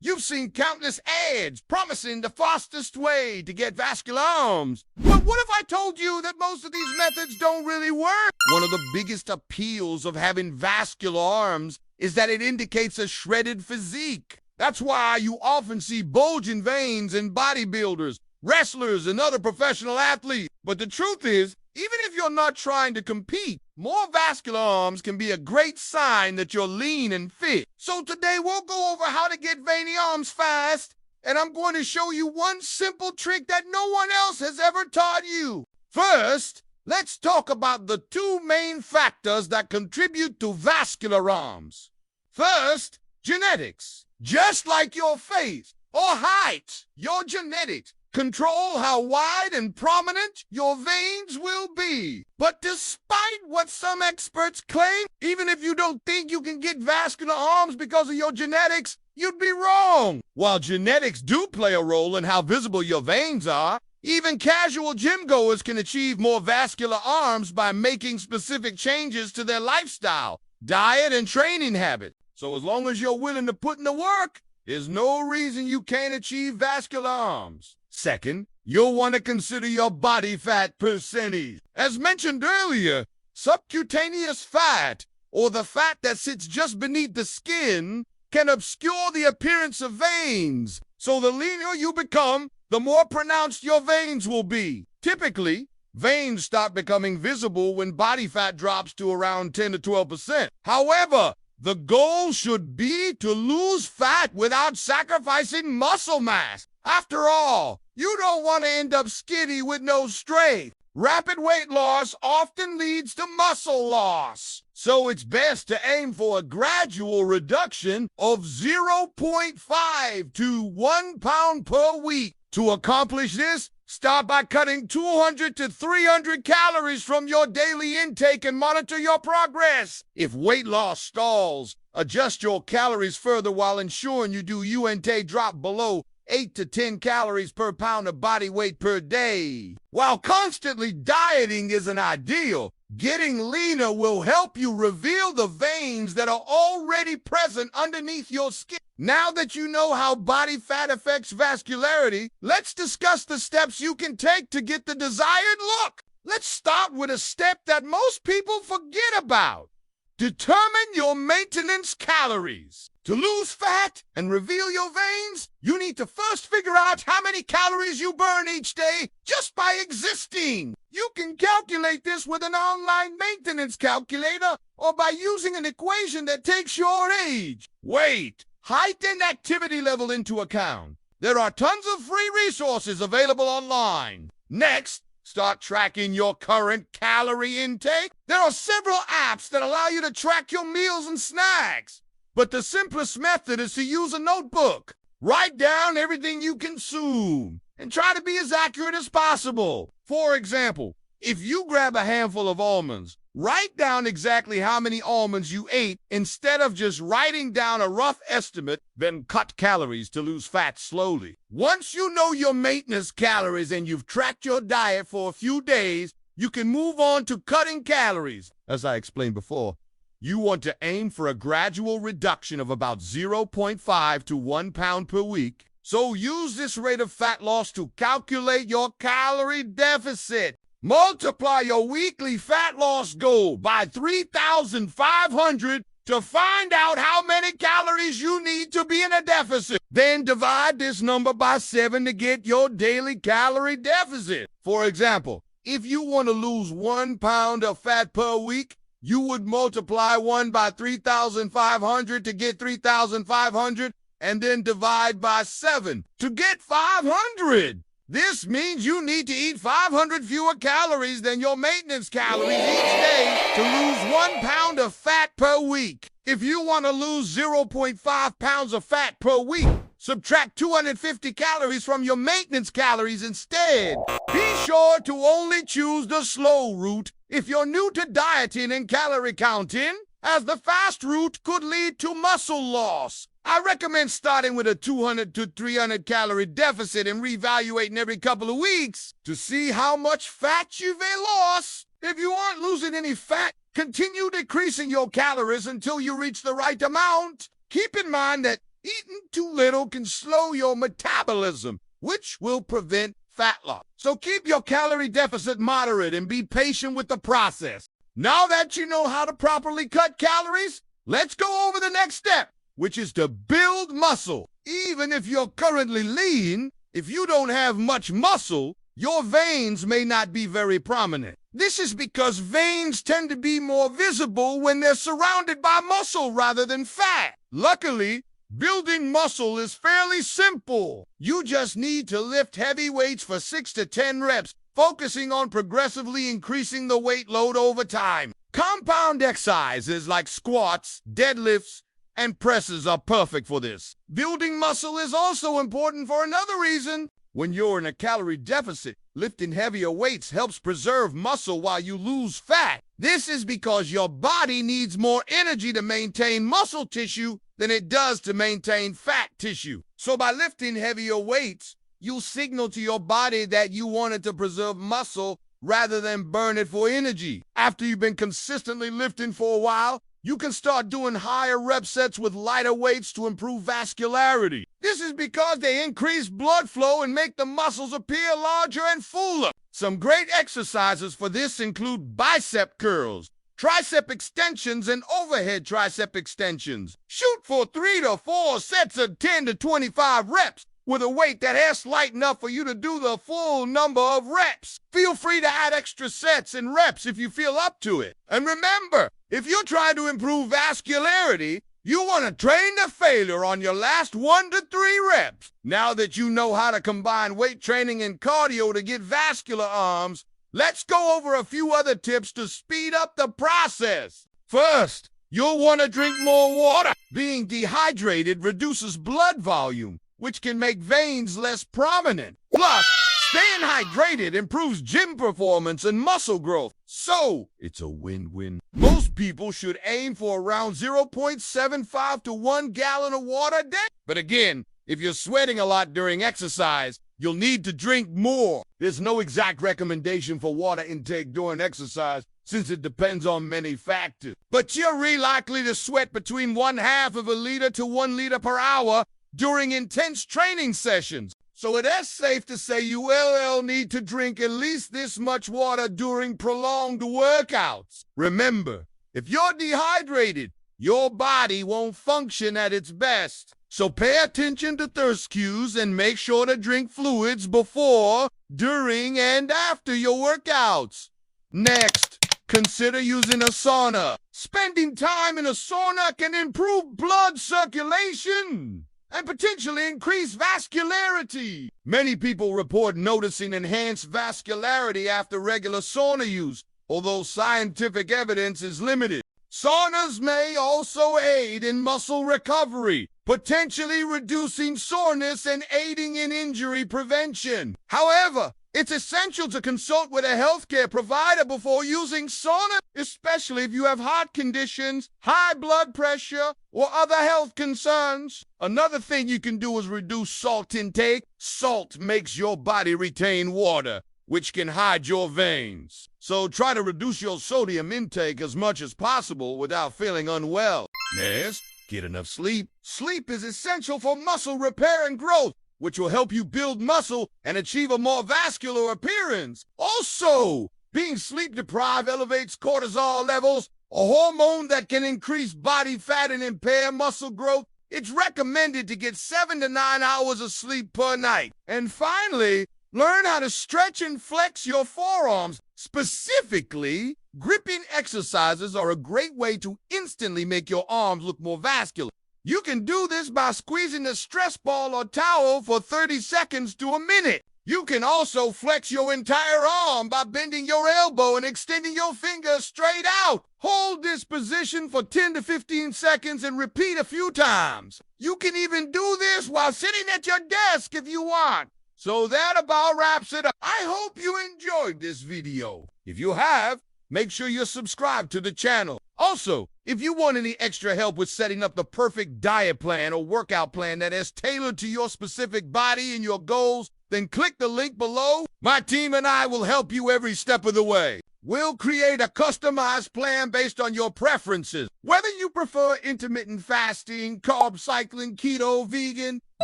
You've seen countless ads promising the fastest way to get vascular arms. But what if I told you that most of these methods don't really work? One of the biggest appeals of having vascular arms is that it indicates a shredded physique. That's why you often see bulging veins in bodybuilders, wrestlers, and other professional athletes. But the truth is, even if you're not trying to compete, more vascular arms can be a great sign that you're lean and fit. So today we'll go over how to get veiny arms fast, and I'm going to show you one simple trick that no one else has ever taught you. First, let's talk about the two main factors that contribute to vascular arms. First, genetics. Just like your face or height, your genetics control how wide and prominent your veins will be. But despite what some experts claim, even if you don't think you can get vascular arms because of your genetics, you'd be wrong. While genetics do play a role in how visible your veins are, even casual gym goers can achieve more vascular arms by making specific changes to their lifestyle, diet, and training habits. So as long as you're willing to put in the work, there's no reason you can't achieve vascular arms. Second, you'll want to consider your body fat percentage. As mentioned earlier, subcutaneous fat, or the fat that sits just beneath the skin, can obscure the appearance of veins. So the leaner you become, the more pronounced your veins will be. Typically, veins start becoming visible when body fat drops to around 10 to 12%. However, the goal should be to lose fat without sacrificing muscle mass. After all, you don't want to end up skinny with no strength. Rapid weight loss often leads to muscle loss. So it's best to aim for a gradual reduction of 0.5 to 1 pound per week. To accomplish this, start by cutting 200 to 300 calories from your daily intake and monitor your progress. If weight loss stalls, adjust your calories further while ensuring you do UNT drop below 8 to 10 calories per pound of body weight per day. While constantly dieting isn't ideal, getting leaner will help you reveal the veins that are already present underneath your skin. Now that you know how body fat affects vascularity, let's discuss the steps you can take to get the desired look. Let's start with a step that most people forget about. Determine your maintenance calories. To lose fat and reveal your veins, you need to first figure out how many calories you burn each day just by existing. You can calculate this with an online maintenance calculator or by using an equation that takes your age, weight, height, and activity level into account. There are tons of free resources available online. Next, start tracking your current calorie intake. There are several apps that allow you to track your meals and snacks. But the simplest method is to use a notebook. Write down everything you consume and try to be as accurate as possible. For example, if you grab a handful of almonds, write down exactly how many almonds you ate instead of just writing down a rough estimate, then cut calories to lose fat slowly. Once you know your maintenance calories and you've tracked your diet for a few days, you can move on to cutting calories. As I explained before, you want to aim for a gradual reduction of about 0.5 to 1 pound per week. So use this rate of fat loss to calculate your calorie deficit. Multiply your weekly fat loss goal by 3,500 to find out how many calories you need to be in a deficit. Then divide this number by 7 to get your daily calorie deficit. For example, if you want to lose 1 pound of fat per week, you would multiply 1 by 3,500 to get 3,500 and then divide by 7 to get 500. This means you need to eat 500 fewer calories than your maintenance calories each day to lose 1 pound of fat per week. If you want to lose 0.5 pounds of fat per week, subtract 250 calories from your maintenance calories instead. Be sure to only choose the slow route if you're new to dieting and calorie counting, as the fast route could lead to muscle loss. I recommend starting with a 200 to 300 calorie deficit and reevaluating every couple of weeks to see how much fat you've lost. If you aren't losing any fat, continue decreasing your calories until you reach the right amount. Keep in mind that Eating too little can slow your metabolism, which will prevent fat loss. So keep your calorie deficit moderate and be patient with the process. Now that you know how to properly cut calories, let's go over the next step, which is to build muscle. Even if you're currently lean, if you don't have much muscle, your veins may not be very prominent. This is because veins tend to be more visible when they're surrounded by muscle rather than fat. Luckily, building muscle is fairly simple. You just need to lift heavy weights for 6 to 10 reps, focusing on progressively increasing the weight load over time. Compound exercises like squats, deadlifts, and presses are perfect for this. Building muscle is also important for another reason. When you're in a calorie deficit, lifting heavier weights helps preserve muscle while you lose fat. This is because your body needs more energy to maintain muscle tissue than it does to maintain fat tissue. So by lifting heavier weights, you'll signal to your body that you wanted to preserve muscle rather than burn it for energy. After you've been consistently lifting for a while, you can start doing higher rep sets with lighter weights to improve vascularity. This is because they increase blood flow and make the muscles appear larger and fuller. Some great exercises for this include bicep curls, tricep extensions, and overhead tricep extensions. Shoot for 3 to 4 sets of 10 to 25 reps with a weight that has light enough for you to do the full number of reps. Feel free to add extra sets and reps if you feel up to it. And remember, if you're trying to improve vascularity, you want to train to failure on your last 1 to 3 reps. Now that you know how to combine weight training and cardio to get vascular arms, let's go over a few other tips to speed up the process. First, you'll want to drink more water. Being dehydrated reduces blood volume, which can make veins less prominent. Plus, staying hydrated improves gym performance and muscle growth. So, it's a win-win. Most people should aim for around 0.75 to 1 gallon of water a day. But again, if you're sweating a lot during exercise, you'll need to drink more. There's no exact recommendation for water intake during exercise since it depends on many factors. But you're really likely to sweat between 1/2 of a liter to 1 liter per hour during intense training sessions. So it is safe to say you will need to drink at least this much water during prolonged workouts. Remember, if you're dehydrated, your body won't function at its best. So pay attention to thirst cues and make sure to drink fluids before, during, and after your workouts. Next, consider using a sauna. Spending time in a sauna can improve blood circulation and potentially increase vascularity. Many people report noticing enhanced vascularity after regular sauna use, although scientific evidence is limited. Saunas may also aid in muscle recovery, potentially reducing soreness and aiding in injury prevention. However, it's essential to consult with a healthcare provider before using sauna, especially if you have heart conditions, high blood pressure, or other health concerns. Another thing you can do is reduce salt intake. Salt makes your body retain water, which can hide your veins. So try to reduce your sodium intake as much as possible without feeling unwell. Next, get enough sleep. Sleep is essential for muscle repair and growth, which will help you build muscle and achieve a more vascular appearance. Also, being sleep-deprived elevates cortisol levels, a hormone that can increase body fat and impair muscle growth. It's recommended to get 7 to 9 hours of sleep per night. And finally, learn how to stretch and flex your forearms. Specifically, gripping exercises are a great way to instantly make your arms look more vascular. You can do this by squeezing a stress ball or towel for 30 seconds to a minute. You can also flex your entire arm by bending your elbow and extending your fingers straight out. Hold this position for 10 to 15 seconds and repeat a few times. You can even do this while sitting at your desk if you want. So that about wraps it up. I hope you enjoyed this video. If you have, make sure you're subscribed to the channel. Also, if you want any extra help with setting up the perfect diet plan or workout plan that is tailored to your specific body and your goals, Then click the link below. My team and I will help you every step of the way. We'll create a customized plan based on your preferences. Whether you prefer intermittent fasting, carb cycling, keto, vegan,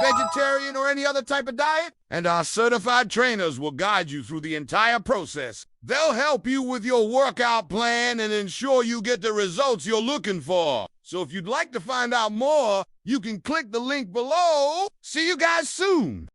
vegetarian, or any other type of diet, and our certified trainers will guide you through the entire process. They'll help you with your workout plan and ensure you get the results you're looking for. So if you'd like to find out more, you can click the link below. See you guys soon.